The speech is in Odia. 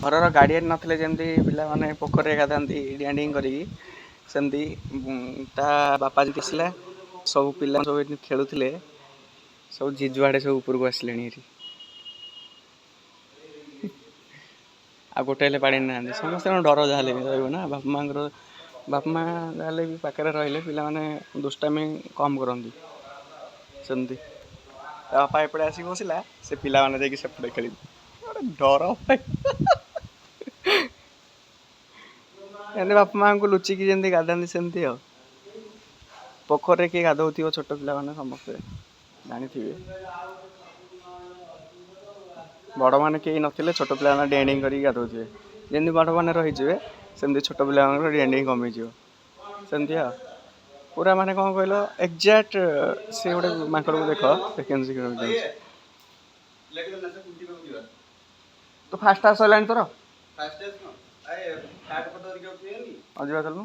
ଘରର ଗାର୍डिଆନ୍ ନଥିଲେ ଯେମିତି ପିଲାମାନେ ପୋଖରୀରେ ଗାଧାନ୍ତି ଡିଆଁ ଡିଇଁ କରିକି, ସେମିତି ତା ବାପା ଯଦି ଆସିଲା ସବୁ ପିଲା ସବୁ ଏଠି ଖେଳୁଥିଲେ, ସବୁ ଜିଜୁଆଡ଼େ ସବୁ ଉପରକୁ ଆସିଲେଣି ଏଠି। ଆଉ ଗୋଟେ ହେଲେ ପାଣି ନାହାନ୍ତି, ସମସ୍ତଙ୍କର ଡର ଯାହାହେଲେ ବି ରହିବ ନା। ବାପା ମା ଯାହାହେଲେ ବି ପାଖରେ ରହିଲେ ପିଲାମାନେ ଦୁଷ୍ଟାମି କମ୍ କରନ୍ତି। ସେମିତି ତା ବାପା ଏପଟେ ଆସିକି ବସିଲା, ସେ ପିଲାମାନେ ଯାଇକି ସେପଟେ ଖେଳିବେ, ଗୋଟେ ଡର ଏମିତି ବାପା ମାଆଙ୍କୁ ଲୁଚିକି ଯେମିତି ଗାଧାନ୍ତି ସେମିତି ଆଉ। ପୋଖରୀରେ କିଏ ଗାଧଉଥିବ, ଛୋଟ ପିଲାମାନେ ସମସ୍ତେ ଜାଣିଥିବେ। ବଡ଼ମାନେ କେହି ନଥିଲେ ଛୋଟ ପିଲାମାନେ ଡିଆଁ ଡିଇଁ କରିକି ଗାଧଉଥିବେ। ଯେମିତି ବଡ଼ମାନେ ରହିଯିବେ ସେମିତି ଛୋଟ ପିଲାମାନଙ୍କର ଡିଆଁ ଡିଇଁ କମିଯିବ। ସେମିତି ଆଉ ପୁରା ମାନେ କ'ଣ କହିଲ ଏକ୍ଜାକ୍ଟ ସେ ଗୋଟେ ମାଙ୍କଡ଼କୁ ଦେଖ ଭେକେନ୍ସି ତ ଫାଷ୍ଟ ଟାସ୍କ ସରିଲାଣି ତୋର? ଯିବା ଚାଲୁନୁ।